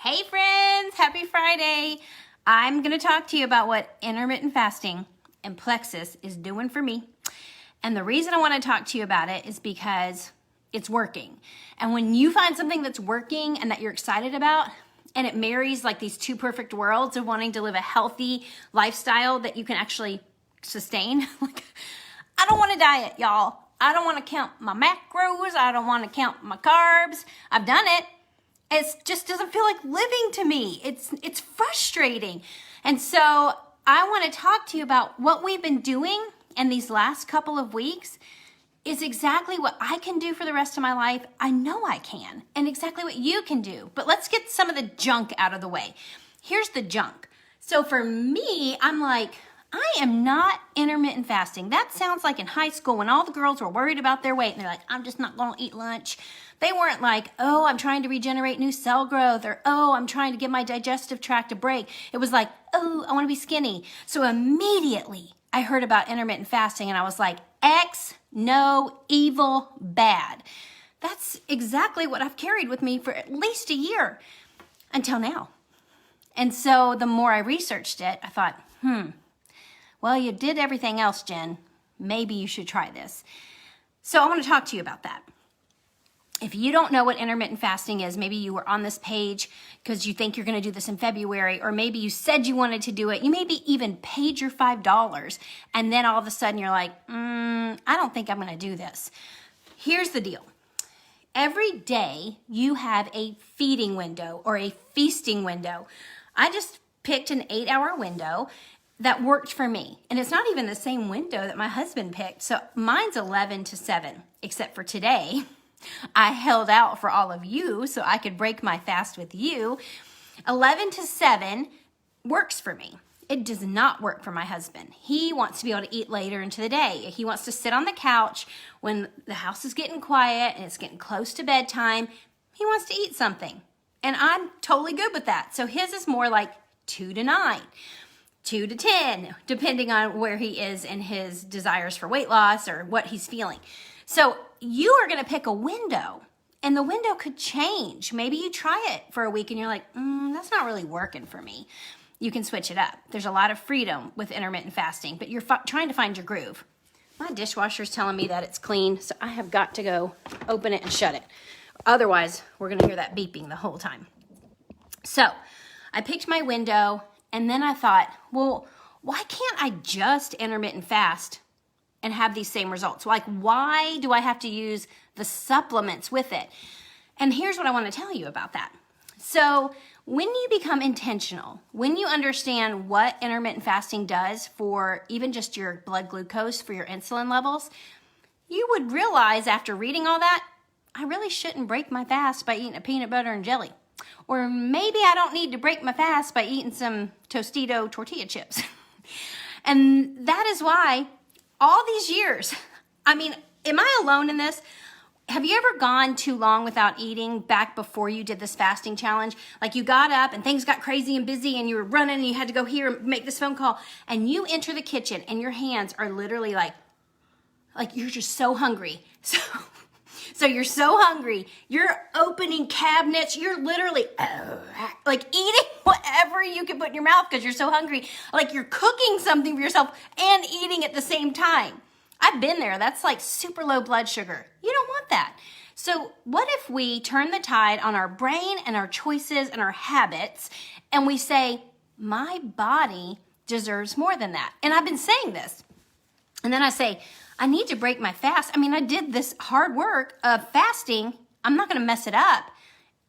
Hey friends, happy Friday. I'm going to talk to you about what intermittent fasting and plexus is doing for me. And the reason I want to talk to you about it is because it's working. And when you find something that's working and that you're excited about, and it marries like these two perfect worlds of wanting to live a healthy lifestyle that you can actually sustain. Like, I don't want to diet, y'all. I don't want to count my macros. I don't want to count my carbs. I've done it. It just doesn't feel like living to me. It's frustrating. And so I want to talk to you about what we've been doing in these last couple of weeks is exactly what I can do for the rest of my life. I know I can, and exactly what you can do. But let's get some of the junk out of the way. Here's the junk. So for me, I'm like, I am not intermittent fasting. That sounds like in high school when all the girls were worried about their weight and they're like, I'm just not going to eat lunch. They weren't like, oh, I'm trying to regenerate new cell growth, or oh, I'm trying to give my digestive tract a break. It was like, oh, I want to be skinny. So immediately I heard about intermittent fasting and I was like, X, no, evil, bad. That's exactly what I've carried with me for at least a year until now. And so the more I researched it, I thought, well, you did everything else, Jen. Maybe you should try this. So I want to talk to you about that. If you don't know what intermittent fasting is, maybe you were on this page because you think you're going to do this in February, or maybe you said you wanted to do it. You maybe even paid your $5, and then all of a sudden you're like, I don't think I'm going to do this. Here's the deal. Every day you have a feeding window or a feasting window. I just picked an 8-hour window that worked for me. And it's not even the same window that my husband picked. So mine's 11 to 7, except for today. I held out for all of you so I could break my fast with you. 11 to 7 works for me. It does not work for my husband. He wants to be able to eat later into the day. He wants to sit on the couch when the house is getting quiet and it's getting close to bedtime. He wants to eat something. And I'm totally good with that. So his is more like 2 to 9. 2 to 10, depending on where he is in his desires for weight loss or what he's feeling. So you are going to pick a window, and the window could change. Maybe you try it for a week and you're like, that's not really working for me. You can switch it up. There's a lot of freedom with intermittent fasting, but you're trying to find your groove. My dishwasher's telling me that it's clean, so I have got to go open it and shut it. Otherwise, we're going to hear that beeping the whole time. So I picked my window, and then I thought, well, why can't I just intermittent fast and have these same results? Like, why do I have to use the supplements with it? And here's what I want to tell you about that. So when you become intentional, when you understand what intermittent fasting does for even just your blood glucose, for your insulin levels, you would realize after reading all that, I really shouldn't break my fast by eating a peanut butter and jelly. Or maybe I don't need to break my fast by eating some Tostito tortilla chips. And that is why all these years, I mean, am I alone in this? Have you ever gone too long without eating back before you did this fasting challenge? Like you got up and things got crazy and busy and you were running and you had to go here and make this phone call, and you enter the kitchen and your hands are literally like you're just so hungry. So you're so hungry, you're opening cabinets, you're literally like eating whatever you can put in your mouth because you're so hungry. Like you're cooking something for yourself and eating at the same time. I've been there. That's like super low blood sugar. You don't want that. So what if we turn the tide on our brain and our choices and our habits, and we say, my body deserves more than that. And I've been saying this. And then I say, I need to break my fast. I mean, I did this hard work of fasting. I'm not going to mess it up.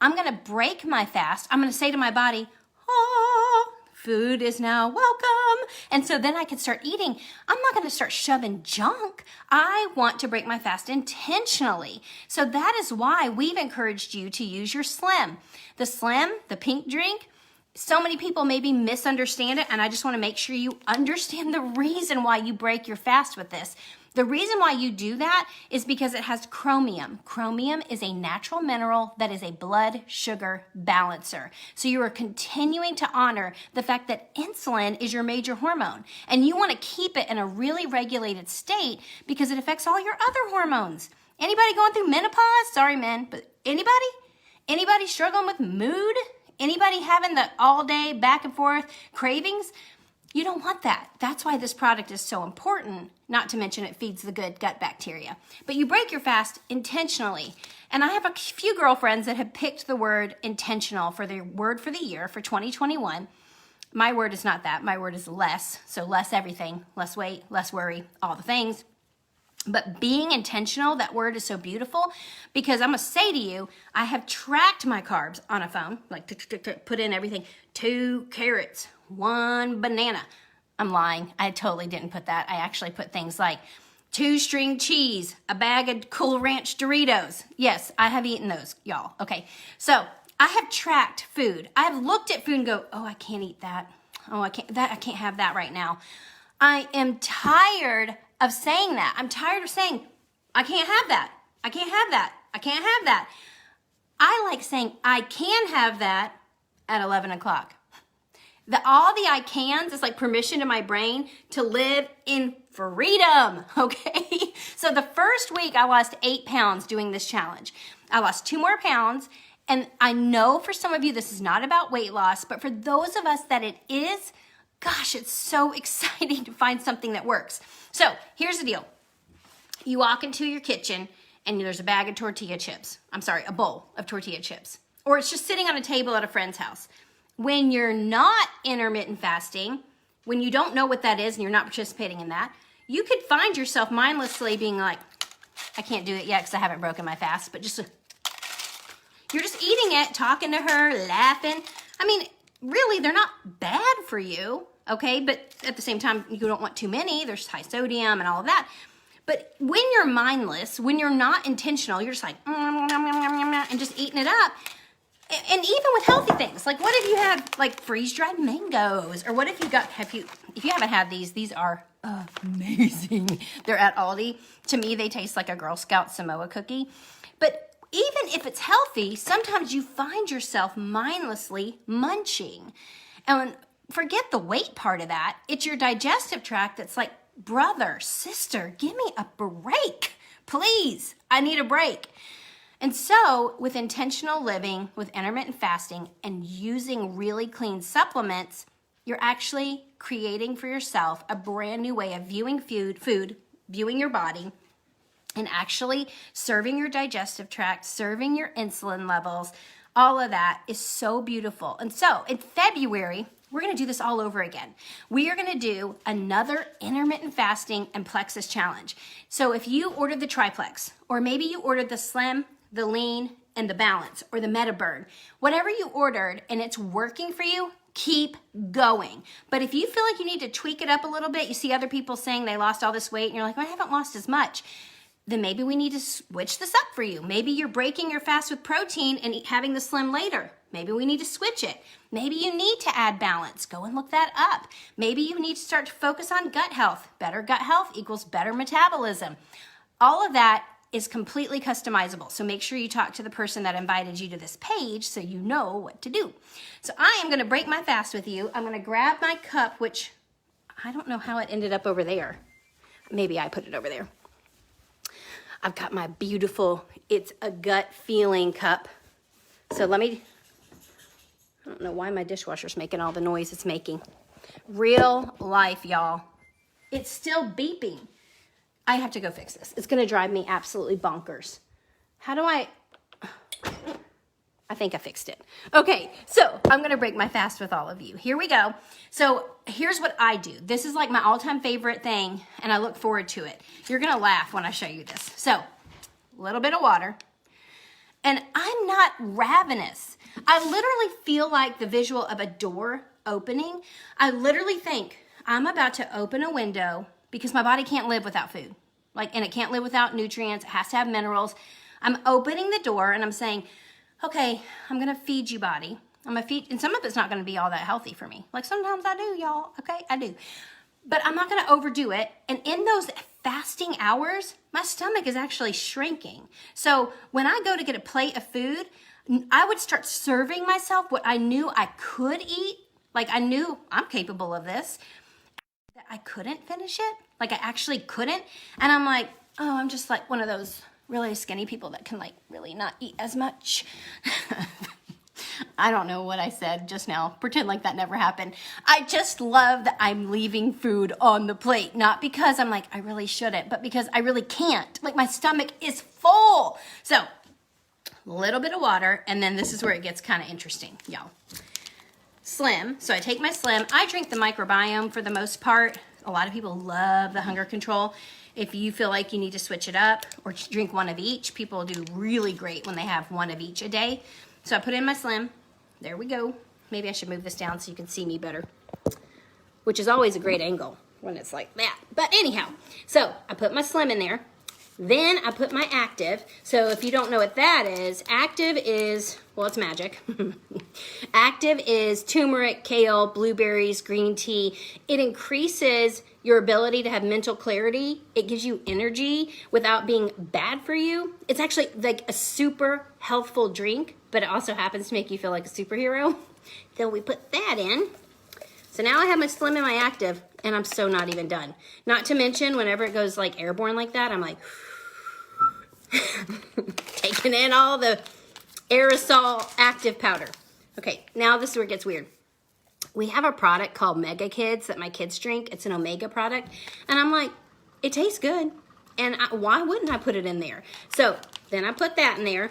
I'm going to break my fast. I'm going to say to my body, food is now welcome. And so then I can start eating. I'm not going to start shoving junk. I want to break my fast intentionally. So that is why we've encouraged you to use your Slim. The Slim, the pink drink, so many people maybe misunderstand it, and I just want to make sure you understand the reason why you break your fast with this. The reason why you do that is because it has chromium. Chromium is a natural mineral that is a blood sugar balancer. So you are continuing to honor the fact that insulin is your major hormone, and you want to keep it in a really regulated state because it affects all your other hormones. Anybody going through menopause? Sorry, men, but anybody? Anybody struggling with mood? Anybody having the all day back and forth cravings? You don't want that. That's why this product is so important, not to mention it feeds the good gut bacteria. But you break your fast intentionally. And I have a few girlfriends that have picked the word intentional for their word for the year for 2021. My word is not that. My word is less. So less everything, less weight, less worry, all the things. But being intentional, that word is so beautiful because I'm going to say to you, I have tracked my carbs on a phone, like put in everything, 2 carrots, 1 banana. I'm lying. I totally didn't put that. I actually put things like 2 string cheese, a bag of Cool Ranch Doritos. Yes, I have eaten those, y'all. Okay, so I have tracked food. I have looked at food and go, oh, I can't eat that. Oh, I can't have that right now. I am tired of saying that. I'm tired of saying, I can't have that. I can't have that. I can't have that. I like saying, I can have that at 11 o'clock. All the I cans is like permission to my brain to live in freedom, okay? So the first week I lost 8 pounds doing this challenge. I lost 2 more pounds, and I know for some of you this is not about weight loss, but for those of us that it is, gosh, it's so exciting to find something that works. So here's the deal. You walk into your kitchen and there's a bag of tortilla chips. A bowl of tortilla chips. Or it's just sitting on a table at a friend's house. When you're not intermittent fasting, when you don't know what that is and you're not participating in that, you could find yourself mindlessly being like, I can't do it yet because I haven't broken my fast, but you're just eating it, talking to her, laughing. I mean, really, they're not bad for you, okay? But at the same time, you don't want too many. There's high sodium and all of that. But when you're mindless, when you're not intentional, you're just like, and just eating it up. And even with healthy things, like what if you had like freeze-dried mangoes? Or what if if you haven't had these are amazing. They're at Aldi. To me, they taste like a Girl Scout Samoa cookie. But even if it's healthy, sometimes you find yourself mindlessly munching. And forget the weight part of that. It's your digestive tract that's like, brother, sister, give me a break. Please, I need a break. And so with intentional living, with intermittent fasting, and using really clean supplements, you're actually creating for yourself a brand new way of viewing food, viewing your body, and actually serving your digestive tract, serving your insulin levels. All of that is so beautiful. And so in February, we're going to do this all over again. We are going to do another intermittent fasting and plexus challenge. So if you ordered the triplex, or maybe you ordered the slim, the lean, and the balance, or the MetaBurn, whatever you ordered and it's working for you, keep going. But if you feel like you need to tweak it up a little bit, you see other people saying they lost all this weight and you're like, well, I haven't lost as much, then maybe we need to switch this up for you. Maybe you're breaking your fast with protein and having the slim later. Maybe we need to switch it. Maybe you need to add balance. Go and look that up. Maybe you need to start to focus on gut health. Better gut health equals better metabolism. All of that is completely customizable. So make sure you talk to the person that invited you to this page so you know what to do. So I am gonna break my fast with you. I'm gonna grab my cup, which I don't know how it ended up over there. Maybe I put it over there. I've got my beautiful, it's a gut feeling cup. So I don't know why my dishwasher's making all the noise it's making. Real life, y'all. It's still beeping. I have to go fix this. It's gonna drive me absolutely bonkers. How do I think I fixed it. Okay, so I'm gonna break my fast with all of you. Here we go. So here's what I do. This is like my all-time favorite thing, and I look forward to it. You're gonna laugh when I show you this. So, a little bit of water. And I'm not ravenous. I literally feel like the visual of a door opening. I literally think I'm about to open a window because my body can't live without food. And it can't live without nutrients. It has to have minerals. I'm opening the door and I'm saying, okay, I'm gonna feed you, body. I'm gonna feed, and some of it's not gonna be all that healthy for me. Like sometimes I do, y'all, okay, I do. But I'm not gonna overdo it. And in those fasting hours, my stomach is actually shrinking. So when I go to get a plate of food, I would start serving myself what I knew I could eat. Like I knew I'm capable of this. That I couldn't finish it. Like I actually couldn't. And I'm like, oh, I'm just like one of those really skinny people that can like really not eat as much. I don't know what I said just now. Pretend like that never happened. I just love that I'm leaving food on the plate. Not because I'm like, I really shouldn't, but because I really can't. Like my stomach is full. So a little bit of water, and then this is where it gets kind of interesting, y'all. Slim. So I take my Slim. I drink the microbiome for the most part. A lot of people love the hunger control. If you feel like you need to switch it up or drink one of each, people do really great when they have one of each a day. So I put in my Slim. There we go. Maybe I should move this down so you can see me better, which is always a great angle when it's like that. But anyhow, so I put my Slim in there. Then I put my Active. So if you don't know what that is, Active is, well, it's magic. Active is turmeric, kale, blueberries, green tea. It increases your ability to have mental clarity. It gives you energy without being bad for you. It's actually like a super healthful drink, but it also happens to make you feel like a superhero. So we put that in. So now I have my Slim and my Active, and I'm so not even done. Not to mention, whenever it goes like airborne like that, I'm like, taking in all the aerosol active powder. Okay, now this is where it gets weird. We have a product called Mega Kids that my kids drink. It's an omega product. And I'm like, it tastes good. And why wouldn't I put it in there? So then I put that in there.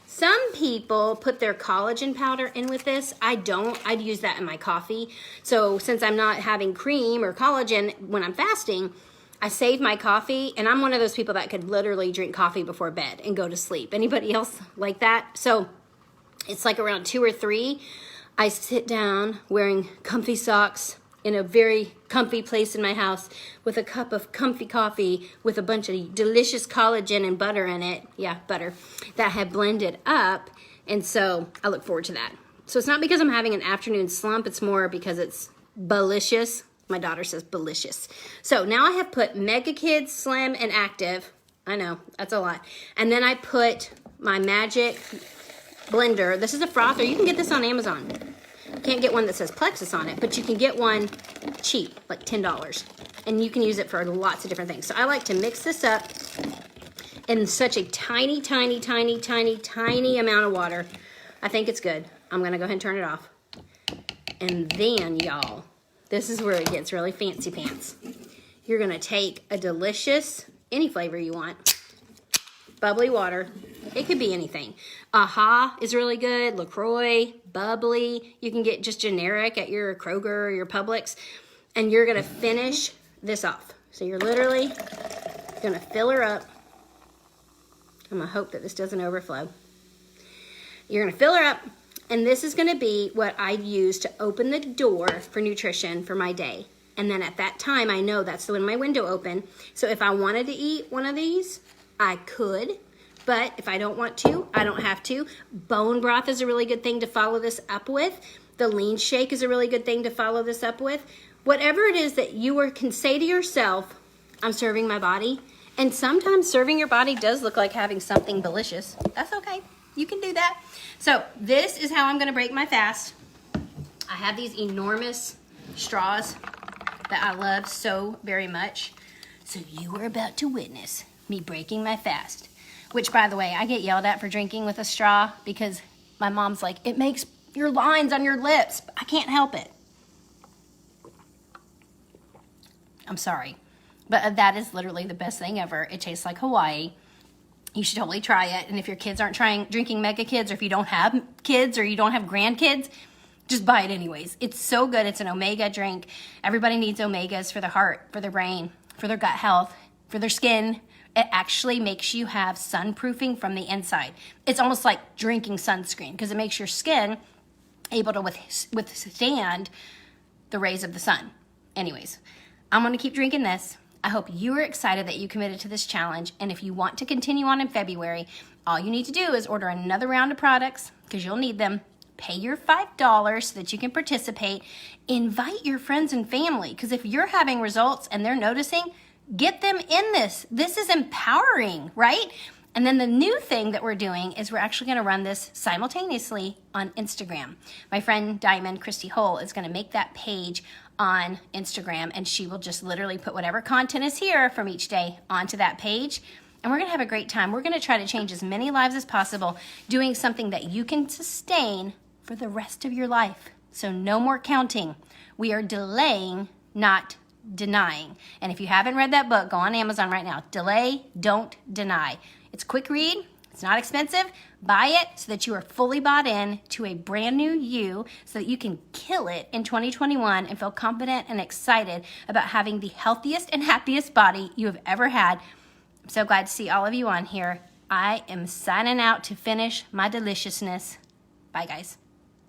Some people put their collagen powder in with this. I don't. I'd use that in my coffee. So since I'm not having cream or collagen when I'm fasting, I save my coffee, and I'm one of those people that could literally drink coffee before bed and go to sleep. Anybody else like that? So it's like around 2 or 3. I sit down wearing comfy socks in a very comfy place in my house with a cup of comfy coffee with a bunch of delicious collagen and butter in it. Yeah, butter that had blended up. And so I look forward to that. So it's not because I'm having an afternoon slump. It's more because it's delicious. My daughter says delicious. So now I have put Mega Kids, Slim, and Active. I know, that's a lot. And then I put my Magic blender. This is a frother. You can get this on Amazon. You can't get one that says Plexus on it, but you can get one cheap, like $10. And you can use it for lots of different things. So I like to mix this up in such a tiny, tiny, tiny, tiny, tiny amount of water. I think it's good. I'm going to go ahead and turn it off. And then, y'all, this is where it gets really fancy pants. You're going to take a delicious, any flavor you want, bubbly water. It could be anything. Aha is really good. LaCroix, bubbly. You can get just generic at your Kroger or your Publix. And you're going to finish this off. So you're literally going to fill her up. I'm going to hope that this doesn't overflow. You're going to fill her up. And this is going to be what I use to open the door for nutrition for my day. And then at that time, I know that's when my window open. So if I wanted to eat one of these, I could. But if I don't want to, I don't have to. Bone broth is a really good thing to follow this up with. The lean shake is a really good thing to follow this up with. Whatever it is that you can say to yourself, I'm serving my body. And sometimes serving your body does look like having something delicious. That's okay. You can do that. So this is how I'm going to break my fast. I have these enormous straws that I love so very much. So you are about to witness me breaking my fast. Which, by the way, I get yelled at for drinking with a straw because my mom's like, it makes your lines on your lips. I can't help it. I'm sorry. But that is literally the best thing ever. It tastes like Hawaii. You should totally try it. And if your kids aren't drinking Mega Kids, or if you don't have kids or you don't have grandkids, just buy it anyways. It's so good. It's an omega drink. Everybody needs omegas for their heart, for their brain, for their gut health, for their skin. It actually makes you have sunproofing from the inside. It's almost like drinking sunscreen because it makes your skin able to withstand the rays of the sun. Anyways, I'm going to keep drinking this. I hope you are excited that you committed to this challenge. And if you want to continue on in February, all you need to do is order another round of products because you'll need them. Pay your $5 so that you can participate. Invite your friends and family because if you're having results and they're noticing, get them in this. This is empowering, right? And then the new thing that we're doing is we're actually going to run this simultaneously on Instagram. My friend Diamond, Christy Hull, is going to make that page on Instagram, and she will just literally put whatever content is here from each day onto that page. and we're going to have a great time. We're going to try to change as many lives as possible, doing something that you can sustain for the rest of your life. So no more counting. We are delaying, not denying. And if you haven't read that book, go on Amazon right now. Delay, Don't Deny. It's a quick read. It's not expensive. Buy it so that you are fully bought in to a brand new you, so that you can kill it in 2021 and feel confident and excited about having the healthiest and happiest body you have ever had. I'm so glad to see all of you on here. I am signing out to finish my deliciousness. Bye, guys.